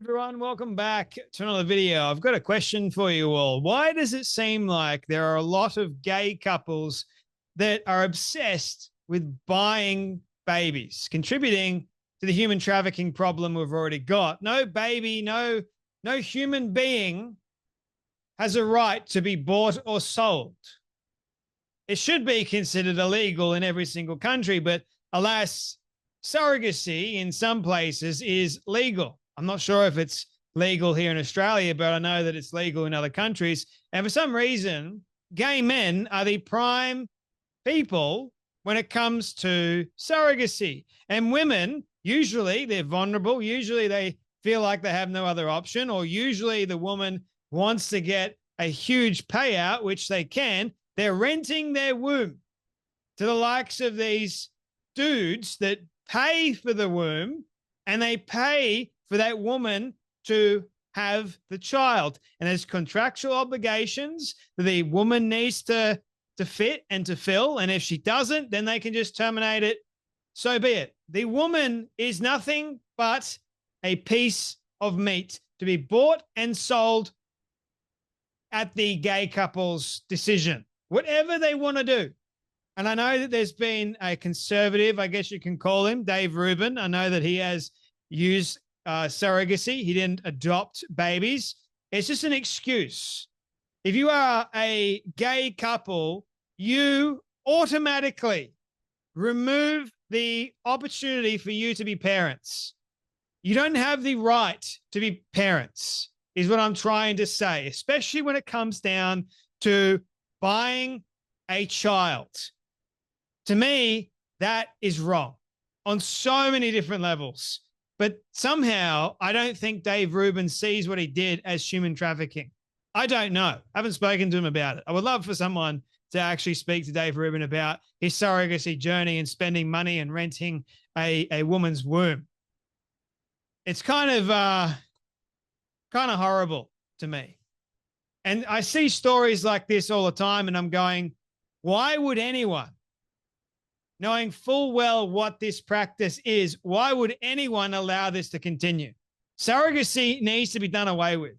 Everyone, welcome back to another video. I've got a question for you all. Why does it seem like there are a lot of gay couples that are obsessed with buying babies, contributing to the human trafficking problem we've already got? No baby, no human being has a right to be bought or sold. It should be considered illegal in every single country, but alas, surrogacy in some places is legal. I'm not sure if it's legal here in Australia, but I know that it's legal in other countries. And for some reason, gay men are the prime people when it comes to surrogacy. And women, usually they're vulnerable. Usually they feel like they have no other option, or usually the woman wants to get a huge payout, which they can. They're renting their womb to the likes of these dudes that pay for the womb, and they pay for that woman to have the child. And there's contractual obligations that the woman needs to fit and to fill. And if she doesn't, then they can just terminate it. So be it. The woman is nothing but a piece of meat to be bought and sold at the gay couple's decision, whatever they want to do. And I know that there's been a conservative, I guess you can call him, Dave Rubin. I know that he has used surrogacy. He didn't adopt babies. It's just an excuse. If you are a gay couple, you automatically remove the opportunity for you to be parents. You don't have the right to be parents, is what I'm trying to say, especially when it comes down to buying a child. To me, that is wrong on so many different levels. But somehow, I don't think Dave Rubin sees what he did as human trafficking. I don't know. I haven't spoken to him about it. I would love for someone to actually speak to Dave Rubin about his surrogacy journey and spending money and renting a woman's womb. It's kind of horrible to me. And I see stories like this all the time, and I'm going, why would anyone, knowing full well what this practice is, why would anyone allow this to continue? Surrogacy needs to be done away with.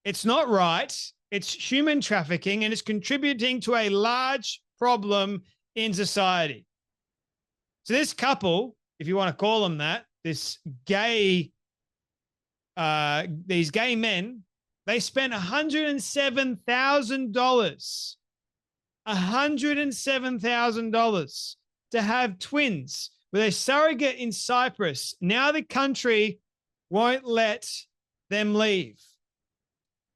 It's not right. It's human trafficking, and it's contributing to a large problem in society. So this couple, if you want to call them that, these gay men, they spent $107,000 $107,000 to have twins with a surrogate in Cyprus. Now the country won't let them leave.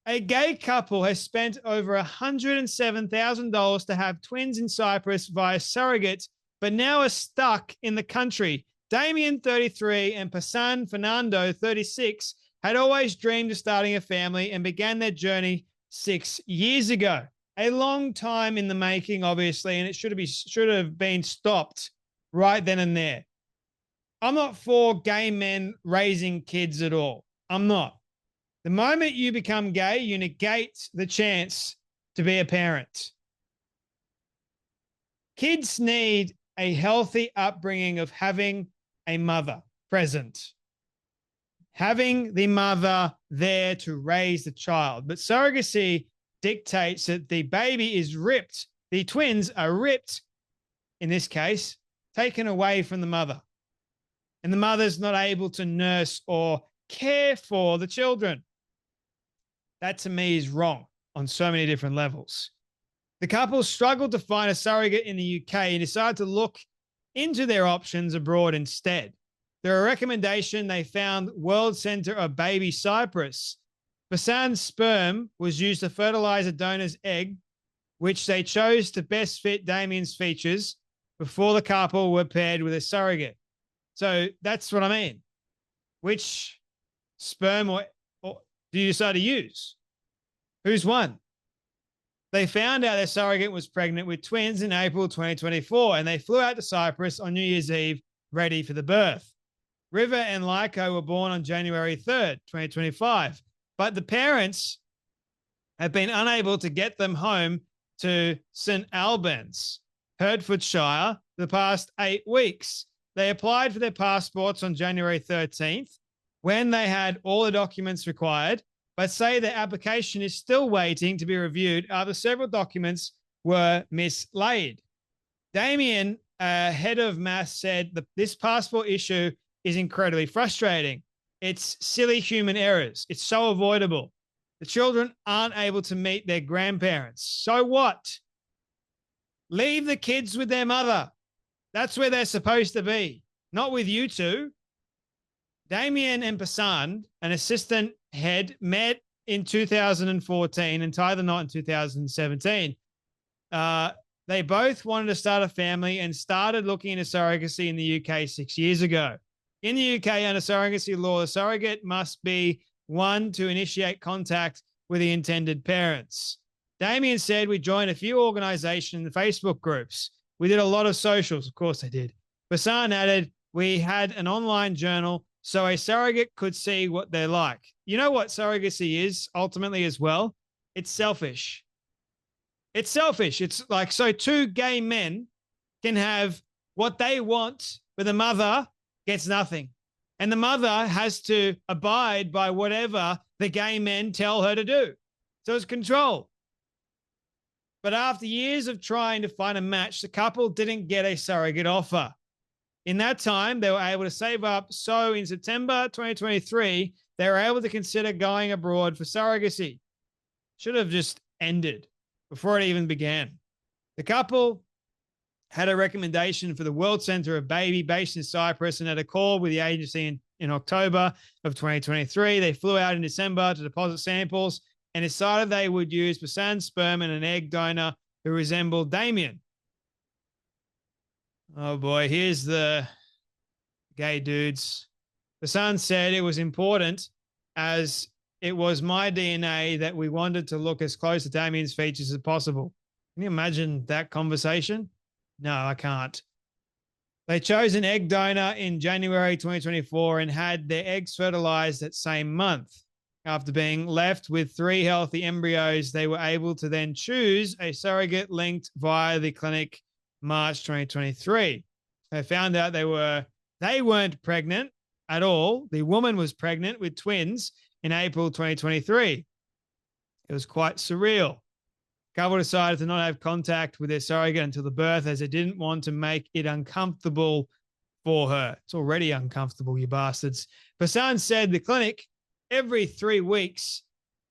A gay couple has spent over $107,000 to have twins in Cyprus via surrogate, but now are stuck in the country. Damien, 33, and Pasan Fernando, 36, had always dreamed of starting a family and began their journey 6 years ago. A long time in the making, obviously, and it should have been stopped right then and there. I'm not for gay men raising kids at all. I'm not. The moment you become gay, you negate the chance to be a parent. Kids need a healthy upbringing of having a mother present, having the mother there to raise the child. But surrogacy dictates that the baby is ripped, the twins are ripped, in this case, taken away from the mother. And the mother's not able to nurse or care for the children. That to me is wrong on so many different levels. The couple struggled to find a surrogate in the UK and decided to look into their options abroad instead. Their recommendation, they found World Centre of Baby Cyprus. Basan's sperm was used to fertilize a donor's egg, which they chose to best fit Damien's features before the couple were paired with a surrogate. So that's what I mean. Which sperm or do you decide to use? Who's won? They found out their surrogate was pregnant with twins in April 2024, and they flew out to Cyprus on New Year's Eve, ready for the birth. River and Lyko were born on January 3rd, 2025. But the parents have been unable to get them home to St Albans, Hertfordshire, the past 8 weeks. They applied for their passports on January 13th, when they had all the documents required, but say their application is still waiting to be reviewed after several documents were mislaid. Damien, head of maths, said that this passport issue is incredibly frustrating. It's silly human errors. It's so avoidable. The children aren't able to meet their grandparents. So what? Leave the kids with their mother. That's where they're supposed to be, not with you two. Damien and Passan, an assistant head, met in 2014 and tied the knot in 2017. They both wanted to start a family and started looking into surrogacy in the UK 6 years ago. In the UK, under surrogacy law, the surrogate must be one to initiate contact with the intended parents. Damien said, we joined a few organizations and Facebook groups. We did a lot of socials. Of course they did. Passan added, we had an online journal so a surrogate could see what they're like. You know what surrogacy is ultimately as well? It's selfish. It's selfish. It's like, so two gay men can have what they want, but the mother gets nothing. And the mother has to abide by whatever the gay men tell her to do. So it's control. But after years of trying to find a match, the couple didn't get a surrogate offer. In that time, they were able to save up. So in September 2023, they were able to consider going abroad for surrogacy. Should have just ended before it even began. The couple had a recommendation for the World Centre of Baby based in Cyprus and had a call with the agency in October of 2023. They flew out in December to deposit samples and decided they would use Passan's sperm and an egg donor who resembled Damien. Oh boy, here's the gay dudes. Passan said it was important as it was my DNA that we wanted to look as close to Damien's features as possible. Can you imagine that conversation? No, I can't. They chose an egg donor in January 2024 and had their eggs fertilized that same month. After being left with 3 healthy embryos, they were able to then choose a surrogate linked via the clinic March 2023. They found out they weren't pregnant at all. The woman was pregnant with twins in April 2023. It was quite surreal. The couple decided to not have contact with their surrogate until the birth as they didn't want to make it uncomfortable for her. It's already uncomfortable, you bastards. Passan said the clinic, every 3 weeks,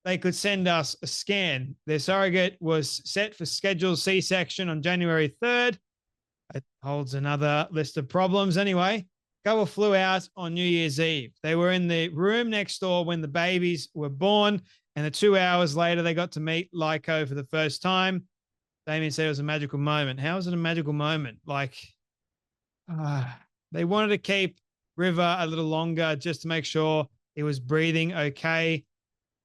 they could send us a scan. Their surrogate was set for scheduled C-section on January 3rd. It holds another list of problems. Anyway, couple flew out on New Year's Eve. They were in the room next door when the babies were born, and 2 hours later, they got to meet Lyko for the first time. Damien said it was a magical moment. How is it a magical moment? Like, they wanted to keep River a little longer just to make sure he was breathing okay.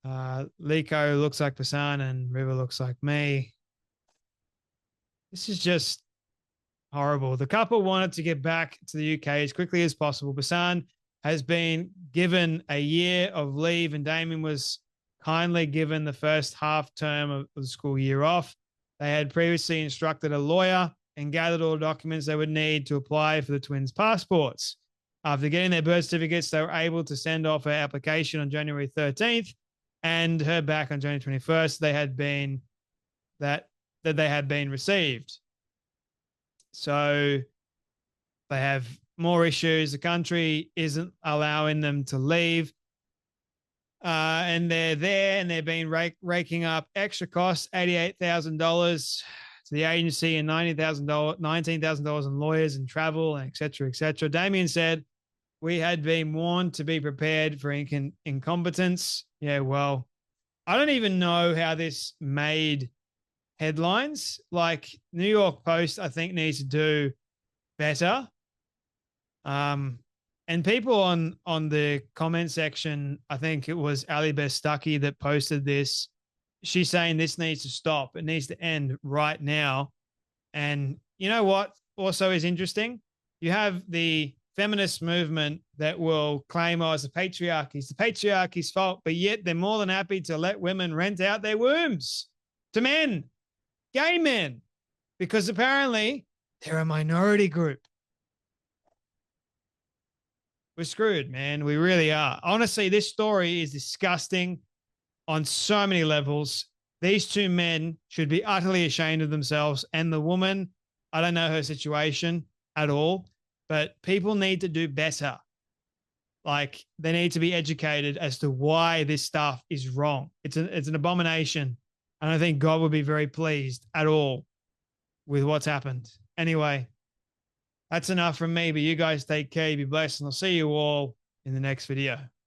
Lyko looks like Passan and River looks like me. This is just horrible. The couple wanted to get back to the UK as quickly as possible. Passan has been given a year of leave and Damien was kindly given the first half term of the school year off. They had previously instructed a lawyer and gathered all the documents they would need to apply for the twins' passports. After getting their birth certificates, they were able to send off her application on January 13th and her back on January 21st. They had been that they had been received. So they have more issues. The country isn't allowing them to leave. And they're there and they're being raking up extra costs, $88,000 to the agency and $19,000 in lawyers and travel and et cetera, et cetera. Damien said, we had been warned to be prepared for incompetence. Yeah, well, I don't even know how this made headlines. Like New York Post, I think needs to do better. And people on the comment section, I think it was Ali Bestaki that posted this. She's saying this needs to stop. It needs to end right now. And you know what also is interesting? You have the feminist movement that will claim, oh, it's the patriarchy's fault, but yet they're more than happy to let women rent out their wombs to men, gay men, because apparently they're a minority group. we're screwed, man. We really are. Honestly, this story is disgusting on so many levels. These two men should be utterly ashamed of themselves. And the woman, I don't know her situation at all, but people need to do better. Like, they need to be educated as to why this stuff is wrong. It's an abomination. And I think God would be very pleased at all with what's happened. Anyway, that's enough from me, but you guys take care, be blessed, and I'll see you all in the next video.